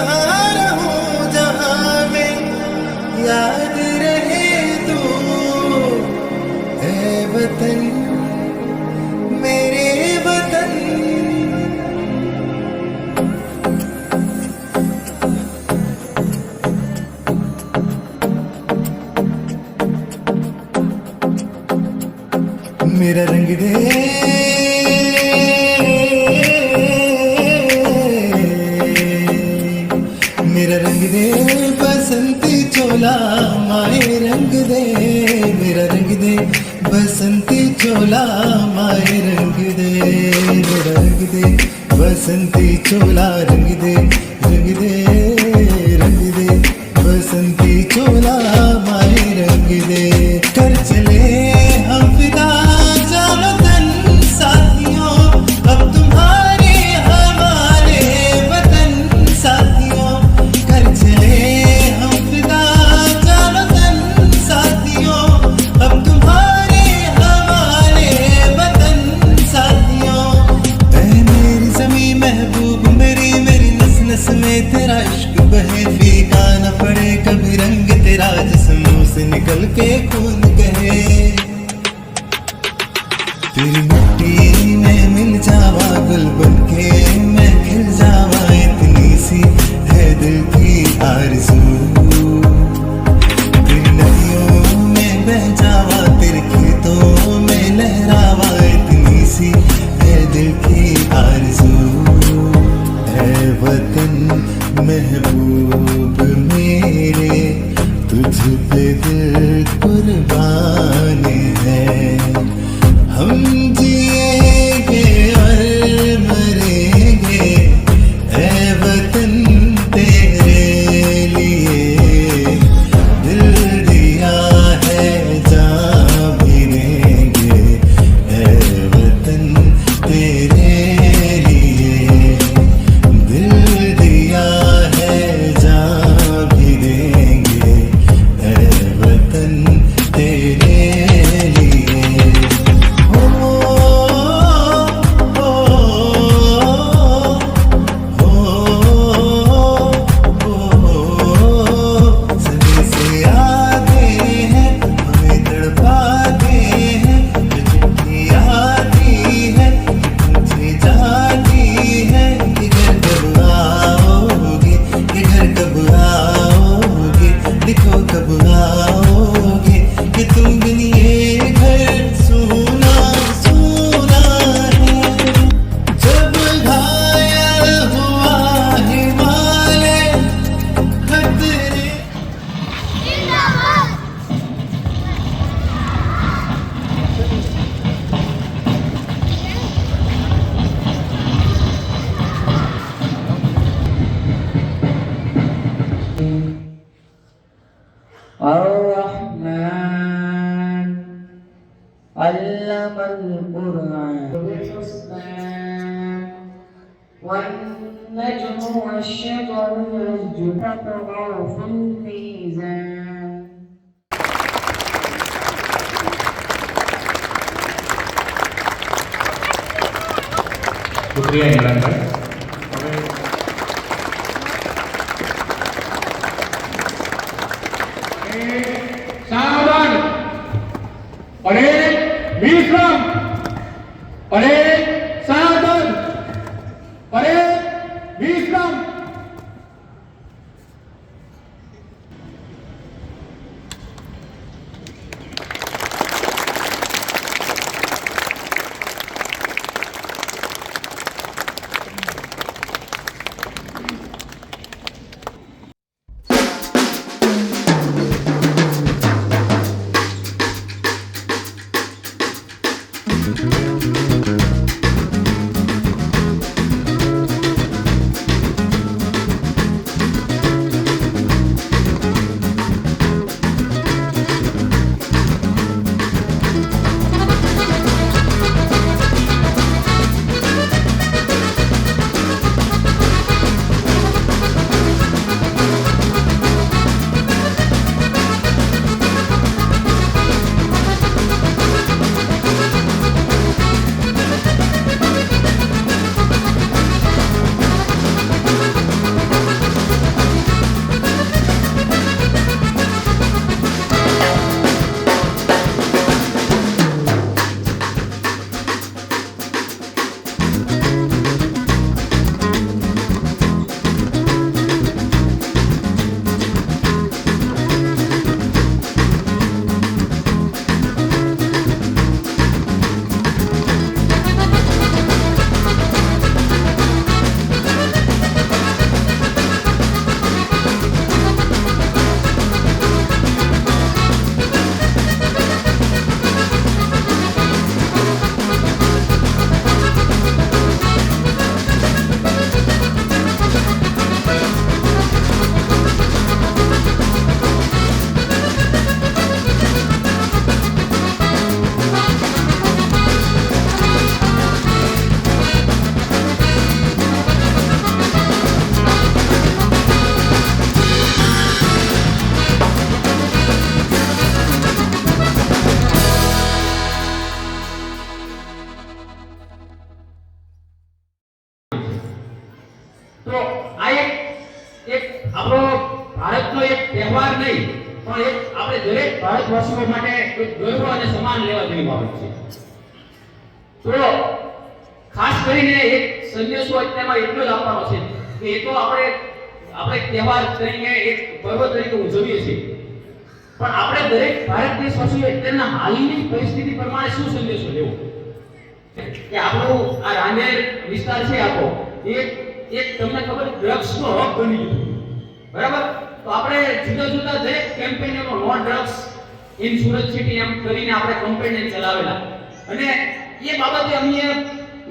जहाँ रहूं जहाँ में याद रहे तू है वतन मेरे वतन। मेरा रंग दे मेरा रंग दे बसंती चोला माए रंग दे। मेरा रंग दे बसंती चोला माए रंग दे। मेरा रंग दे बसंती चोला रंग दे रंग दे रंग दे बसंती चोला माए रंग दे। कर चले हम फिदा जानो तन साथियों अब तुम्हारे हमारे वतन साथियों। कर चले हम फिदा जानो तन साथियों अब तुम्हारे हमारे वतन साथियों। ऐ मेरी ज़मीं महबूब मेरी मेरी नस नस में तेरा इश्क बहे फीका न पड़े कभी रंग तेरा जिस्मों से निकल के खून कहे। तेरी मिट्टी में मिल जावा गुल बनके मैं खिल जावा इतनी सी है दिल की आरज़ू। तेरी नदियों में बह जावा तेरे खेतों में लहरावा इतनी सी है दिल की आरज़ू। है वतन महबूब मेरे तुझ पे दिल कुर्बान है। हम जिएंगे और मरेंगे ऐ वतन तेरे लिए। दिल दिया है जान भी देंगे ऐ वतन तेरे लिए। दिल दिया है जान भी देंगे ऐ वतन तेरे लिए। सभी से आते हैं हमें तड़पाते हैं जो चिट्ठी आती है मुझे जाती है कि घर कब आओगे कि घर कब आओगे लिखो कब आओगे कि तुम बिन ये घर सुना सुना है। जब घायल हुआ हिमालय खतरे الرحمن علم القرآن بالحسنى والنجم والشجر يسجدان في الميزان. शुक्रिया इमरान भाई। सावधान अरे विश्राम अरे सावधान अरे विश्राम। તો આ એક આપણો ભારતનો એક તહેવાર નહીં પણ એક આપણે દરેક ભારતવાસીઓ માટે એક ગર્વ અને સન્માન લેવા જેવી બાબત છે. તો ખાસ કરીને એક સંદેશો અત્યારમાં એટલો જ આપવાનો છે કે એ તો આપણે તહેવાર તરીકે એક પર્વ તરીકે ઉજવીએ છીએ પણ આપણે દરેક ભારત દેશવાસીઓ અત્યારના હાલની પરિસ્થિતિ પ્રમાણે શું સંદેશો લેવો કે આપણું આ રાંદેર વિસ્તાર છે આખો એક તમને ખબર ડ્રગ્સનો હબ બની ગયો બરાબર. તો આપણે જુદા જુદા દરેક કેમ્પેઈનો no drugs in Surat city એમ કરીને આપણે કેમ્પેઈન ચલાવેલા અને એ બાબતે અમે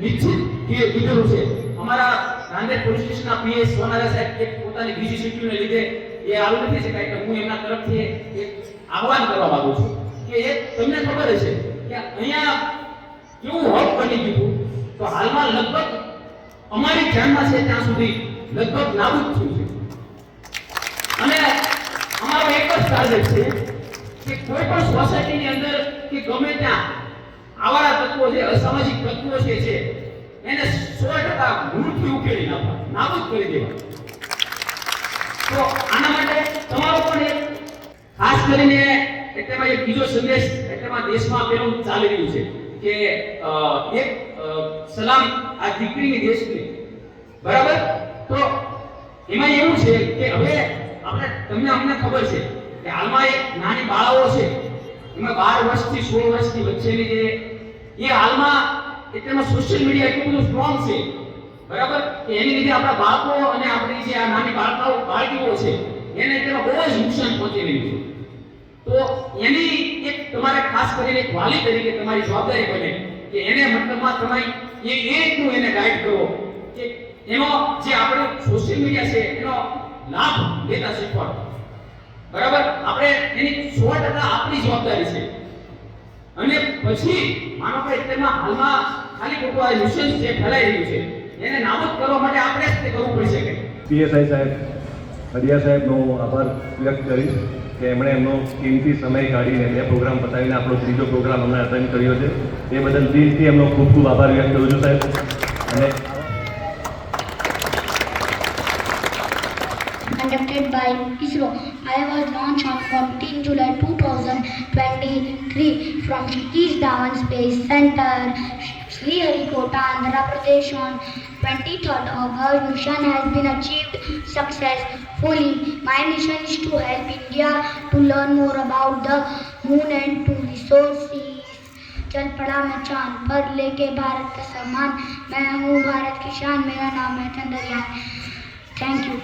નિશ્ચિત કીધેલું છે. અમારા રાંદેર પોલીસ સ્ટેશનના પીએસ સોનારા સાહેબ એક પોતાની બીજી શિફ્ટને લીધે એ આવી નથી શકાય કે હું એમના તરફથી એક આહવાન કરવા માંગુ છું કે એક તમને ખબર હશે કે અહીંયા કેવું હબ બની ગયું તો હાલમાં લગભગ અમારી ધ્યાનમાં છે ત્યાં સુધી લગભગ નાબૂદ થયું છે અને અમારો એક જ ટાર્ગેટ છે કે કોઈ પણ સોસાયટીની અંદર કે ગમે ત્યાં આવારા તત્વો છે અસામાજિક તત્વો છે એને 100% મૂળથી ઉકેલી નાખવા નાબૂદ કરી દેવા. તો આના માટે તમારો પણ એક ખાસ કરીને એટલેમાં એક બીજો સંદેશ એટલેમાં દેશમાં પેલું ચાલી રહ્યું છે કે એક સલામ આ દીકરીની દેશની બરાબર. તો એમાં એવું છે કે હવે અમને ખબર છે કે હાલમાં એક નાની બાળાઓ છે એમાં 12 વર્ષથી 16 વર્ષની વચ્ચેની જે એ હાલમાં એટલેમાં સોશિયલ મીડિયા એટલું બધું સ્ટ્રોંગ છે બરાબર કે એની લીધે આપણા બાળકો અને આપણી જે આ નાની બાળકીઓ છે એને એટલેમાં બહુ જ નુકસાન પહોંચી રહ્યું છે. તો એની એક તમારે ખાસ કરીને એક વાલી તરીકે તમારી જવાબદારી બને કે એને મતલબમાં તમારી એટલું એને ગાઈડ કરો કે એનો જે આપણે સોશિયલ મીડિયા છે એનો લાભ લેતા શીખવાડો બરાબર. આપણે એની 100% આપણી જવાબદારી છે અને પછી માનો કે તેમાં હાલમાં ખાલી ખોટું આ ન્યુસન્સ જે ફેલાઈ રહ્યું છે એને નાબૂદ કરવા માટે આપણે જ તે કરવું પડી શકે. પીએસઆઈ સાહેબ હરિયા સાહેબનો આભાર વ્યક્ત કરીશ કે એમણે એમનો કિંમતી સમય કાઢીને 2 પ્રોગ્રામ પતાવીને આપણો 3જો પ્રોગ્રામ અમને અટેન્ડ કર્યો છે એ બદલ દિલથી એમનો ખૂબ ખૂબ આભાર વ્યક્ત કરું છું સાહેબ. અને conducted by ISRO. I was launched on 14 July 2023 from Satish Dhawan Space Center, Sriharikota, Andhra Pradesh on 23rd August. Mission has been achieved successfully. My mission is to help India to learn more about the moon and to resources. चल पड़ा मैं चांद पर लेके भारत का सम्मान. मैं हूँ भारत की शान, मेरा नाम है Chandrayaan. Thank you.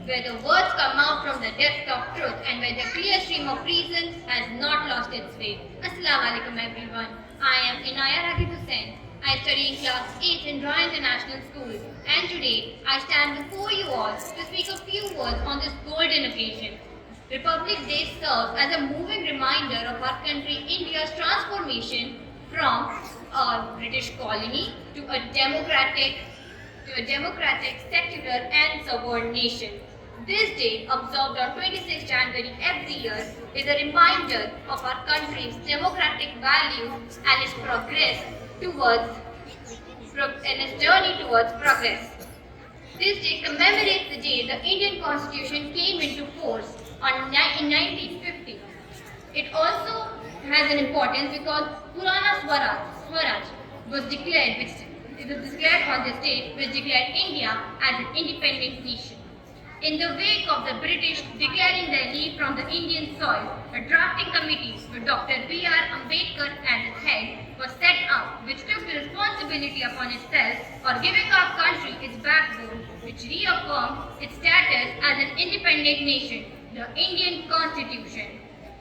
Where the words come out from the depth of truth and where the clear stream of reason has not lost its way. Assalamu alaikum everyone. I am Inaya Raghib Hussain. I study in class 8 in Roy International School and today I stand before you all to speak a few words on this golden occasion. Republic Day serves as a moving reminder of our country India's transformation from a British colony to a democratic, secular and sovereign nation. This day, observed on 26 January every year, is a reminder of our country's democratic values and its journey towards progress. This day commemorates the day the Indian Constitution came into force in 1950. It also has an importance because Purana Swaraj was declared on this date, which declared India as an independent nation. In the wake of the British declaring their leave from the Indian soil, a drafting committee with Dr. B.R. Ambedkar as its head was set up, which took the responsibility upon itself for giving our country its backbone, which reaffirmed its status as an independent nation, the Indian Constitution.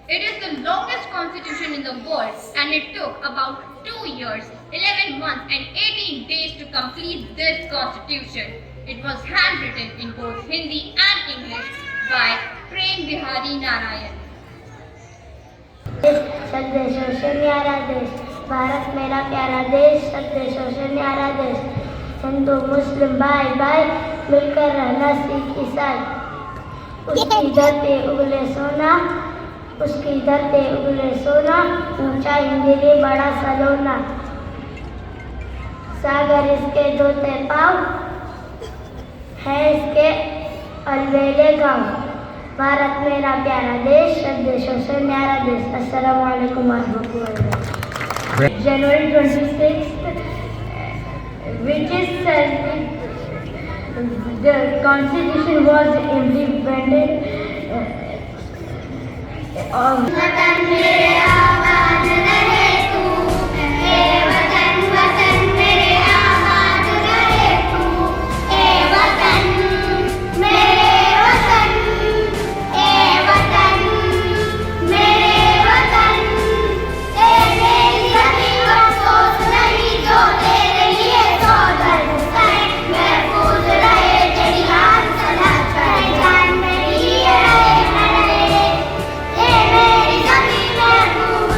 It is the longest constitution in the world and it took about 2 years, 11 months and 18 days to complete this constitution. It was handwritten in both Hindi and English by Prem Bihari Narayan. सब देशों से न्यारा देश, भारत मेरा प्यारा देश, सब देशों से न्यारा देश. हिंदू मुस्लिम भाई भाई मिलकर रहना सीख ईसाई. उसकी धरती उगले सोना, उसकी धरती उगले सोना, ऊंचा हिंदी बड़ा सलोना. सागर इसके धोते पाँव, है इसके अलबेले गाँव। भारत मेरा प्यारा देश, सब देशों से न्यारा देश। अस्सलाम वालेकुम वरहमतुल्लाहि। January 26th, which is the constitution was implemented वतन मेरे आबाद रहे तू, हे वतन वतन मेरे आबाद रहे तू, हे वतन मेरे वतन, हे वतन मेरे वतन, ए मेरी हकीम अफसोस नहीं जो तेरे लिए सौ दर्द सहे, महफूज रहे तेरी हाथ सदा करे, जान मेरी रहे न रहे, ए मेरी ज़मीं महफूज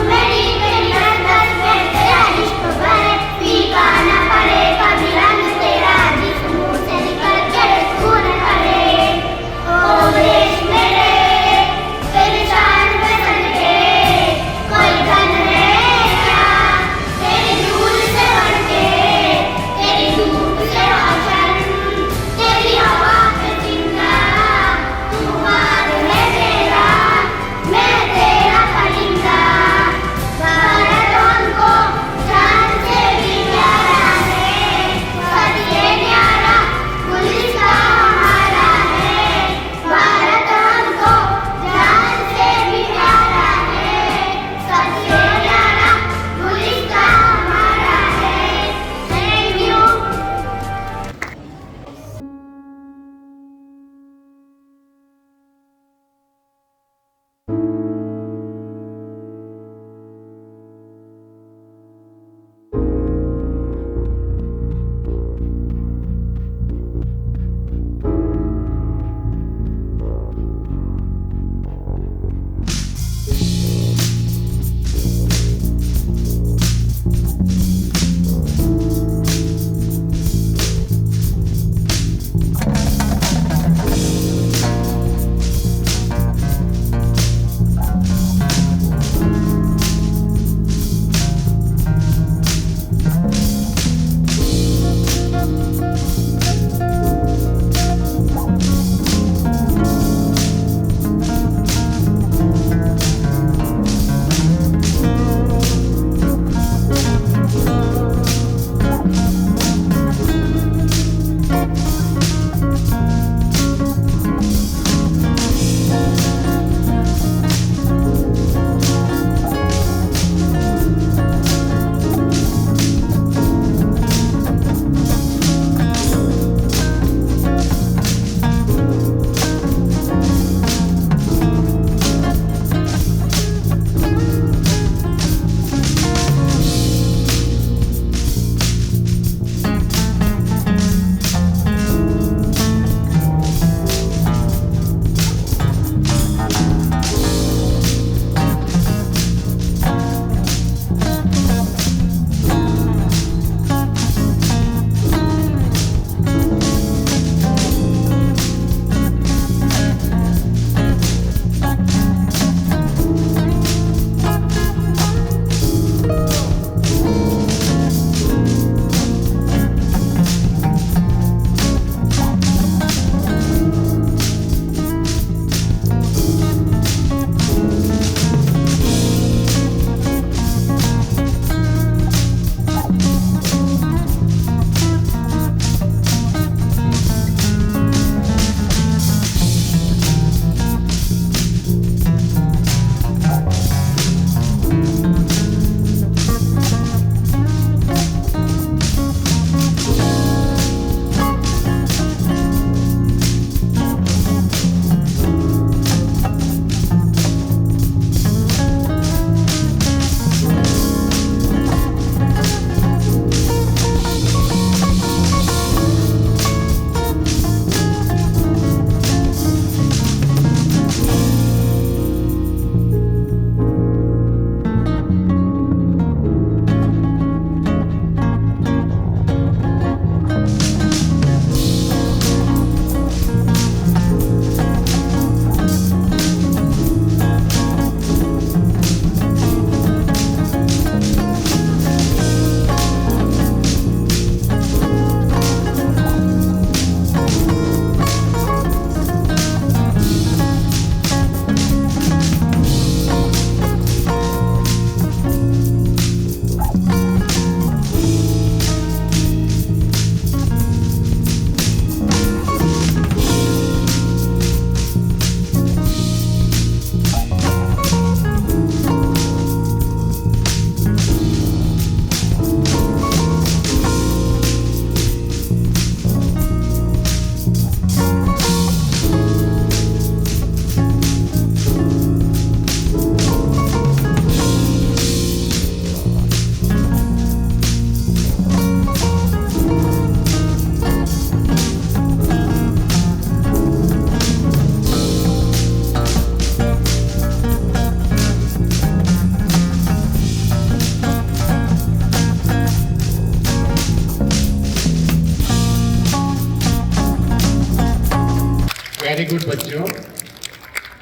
Very good, बच्चों.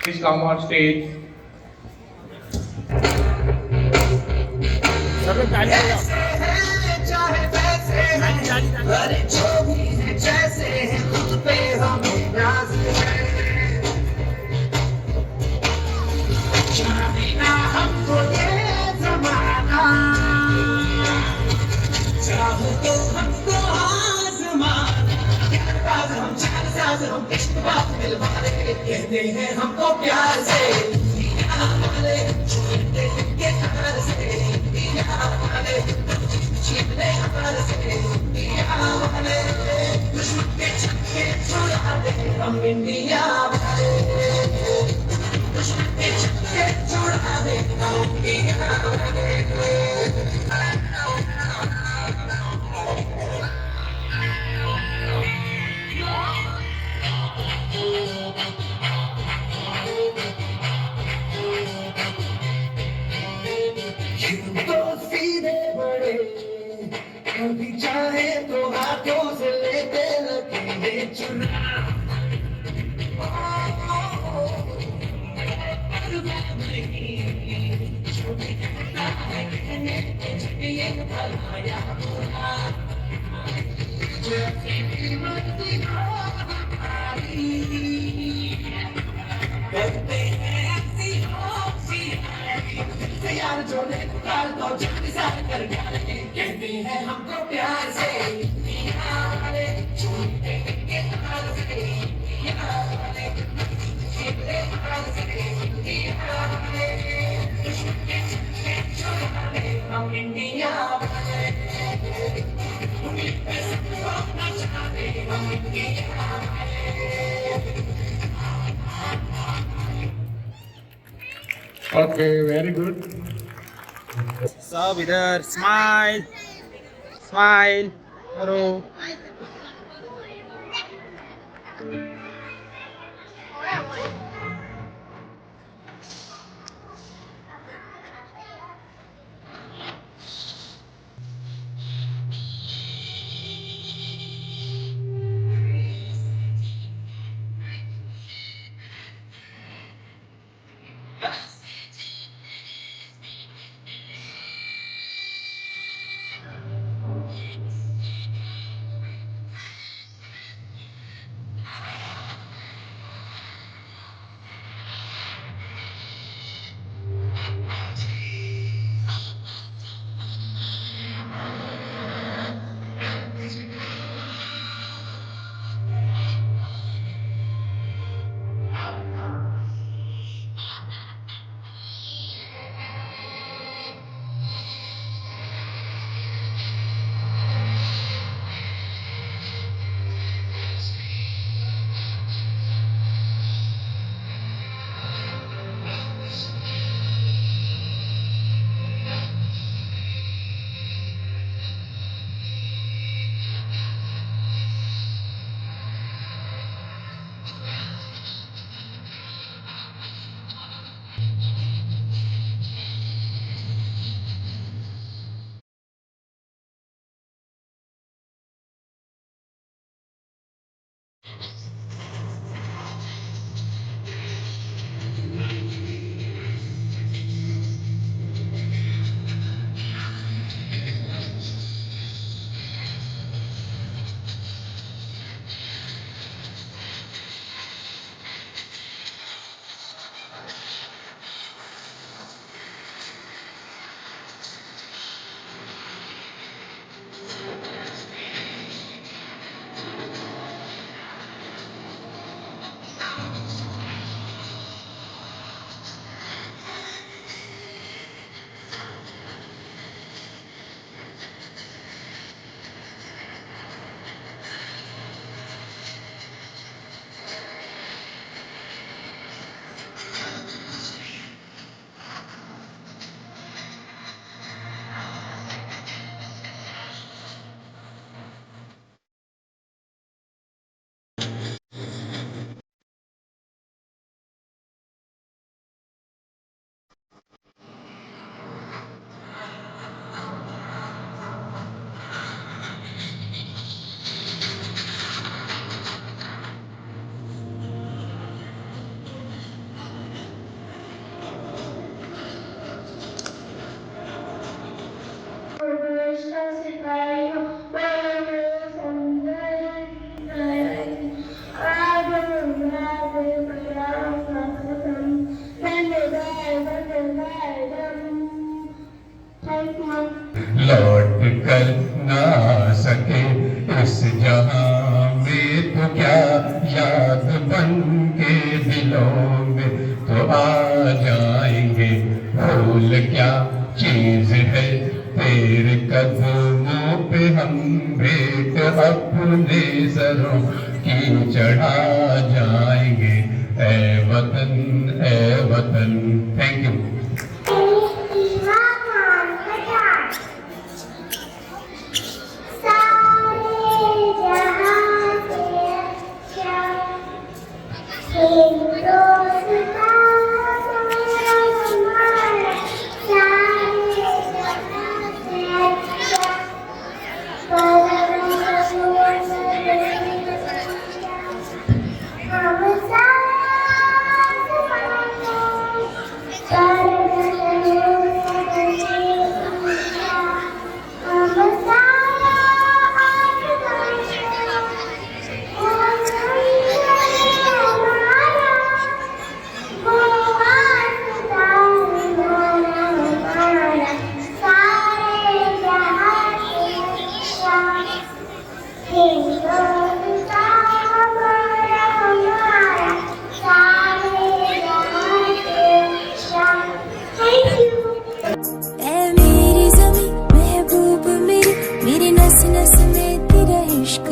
Please come on stage. Okay, very good. सब इधर स्माइल स्माइल करो. अपने सरों की चढ़ा जाएंगे ए वतन थैंक यू मेरी जमी महबूब मेरी नस नस में तेरा इश्क